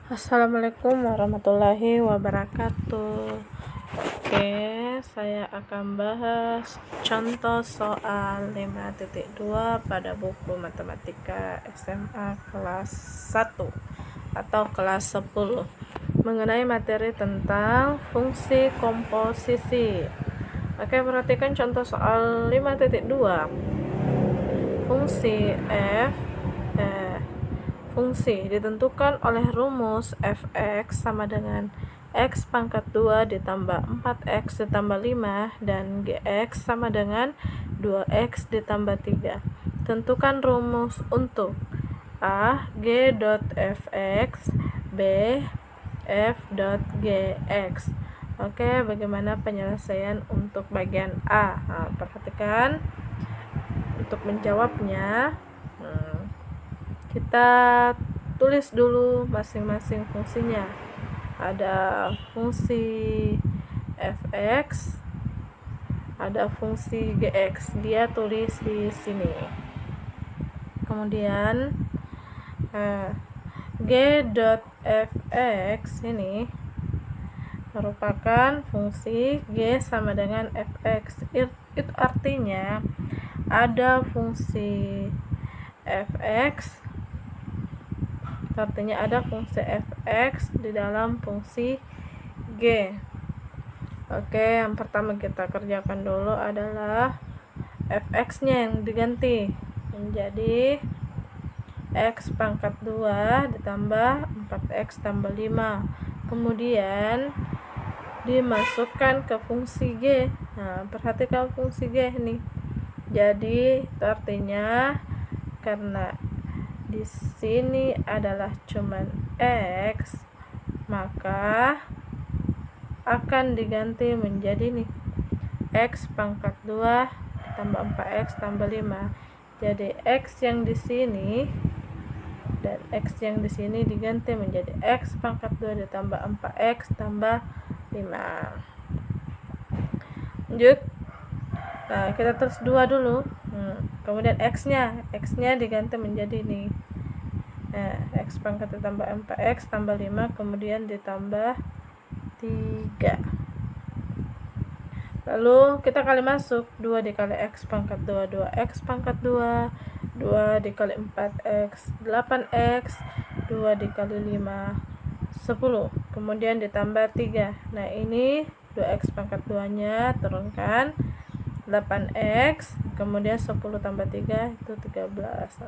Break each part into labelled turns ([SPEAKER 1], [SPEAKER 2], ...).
[SPEAKER 1] Assalamualaikum warahmatullahi wabarakatuh. Oke, saya akan bahas contoh soal 5.2 pada buku Matematika SMA kelas 1 atau kelas 10 mengenai materi tentang fungsi komposisi. Oke, perhatikan contoh soal 5.2. Fungsi ditentukan oleh rumus fx sama dengan x pangkat 2 ditambah 4x ditambah 5 dan gx sama dengan 2x ditambah 3. Tentukan rumus untuk a g dot fx, b f dot gx. Oke, bagaimana penyelesaian untuk bagian a? Nah, perhatikan untuk menjawabnya. Kita tulis dulu masing-masing fungsinya. Ada fungsi fx, ada fungsi gx. Dia tulis di sini. Kemudian g dot fx ini merupakan fungsi g sama dengan fx. Itu artinya ada fungsi fx, artinya ada fungsi fx di dalam fungsi g. Oke, yang pertama kita kerjakan dulu adalah fx nya yang diganti menjadi x pangkat 2 ditambah 4x tambah 5, kemudian dimasukkan ke fungsi g. Nah, perhatikan fungsi g nih. Jadi itu artinya karena di sini adalah cuman x, maka akan diganti menjadi nih x pangkat 2 tambah 4x tambah 5. Jadi x yang di sini dan x yang di sini diganti menjadi x pangkat 2 ditambah 4x tambah 5. Lanjut. Nah, kita terus 2 dulu. Kemudian x-nya diganti menjadi ini. X pangkat ditambah 4x tambah 5, kemudian ditambah 3. Lalu kita kali masuk 2 dikali x pangkat 2, 2x pangkat 2, 2 dikali 4x, 8x, 2 dikali 5, 10. Kemudian ditambah 3. Nah, ini 2x pangkat 2 nya turunkan 8x, kemudian 10 tambah 3 itu 13.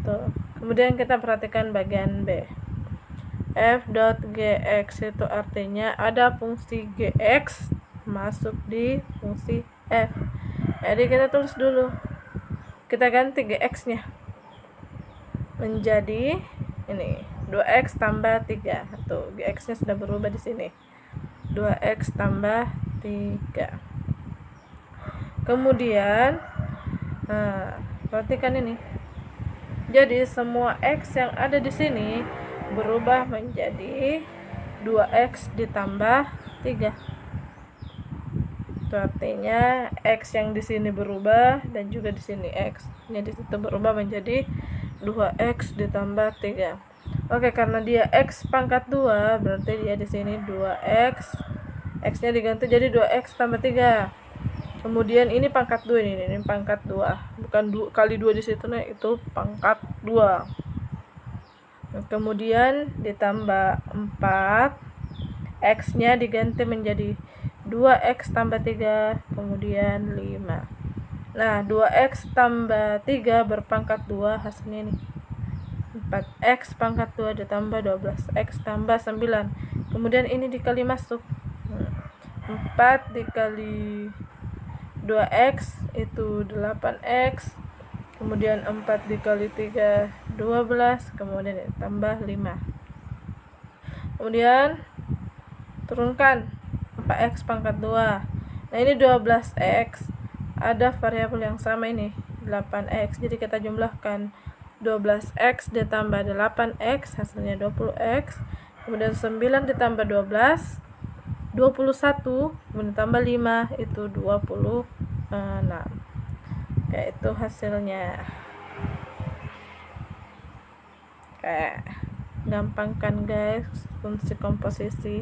[SPEAKER 1] Tuh. Kemudian kita perhatikan bagian B. f dot gx itu artinya ada fungsi gx masuk di fungsi f. Jadi kita tulis dulu. Kita ganti gx-nya menjadi ini 2x tambah 3. Tuh, gx-nya sudah berubah di sini. 2x tambah 3. Kemudian perhatikan ini. Jadi semua x yang ada di sini berubah menjadi 2x ditambah 3. Itu artinya x yang di sini berubah dan juga di sini x-nya di situ berubah menjadi 2x ditambah 3. Oke, karena dia x pangkat 2, berarti dia di sini 2x. X-nya diganti jadi 2x tambah 3. Kemudian ini pangkat 2 ini pangkat 2. Bukan kali 2 di situ, nah itu pangkat 2. Kemudian ditambah 4. X-nya diganti menjadi 2x tambah 3, kemudian 5. Nah, 2x tambah 3 berpangkat 2, hasilnya ini 4x pangkat 2 ditambah 12x tambah 9. Kemudian ini dikali masuk. 4 dikali 2x itu 8x, kemudian 4 dikali 3 12, kemudian tambah 5. Kemudian turunkan 4x pangkat 2. Nah, ini 12x, ada variabel yang sama ini 8x, jadi kita jumlahkan 12x ditambah 8x hasilnya 20x, kemudian 9 ditambah 12 21, kemudian tambah 5 itu 26. Kayak itu hasilnya. Oke. Gampang kan guys fungsi komposisi.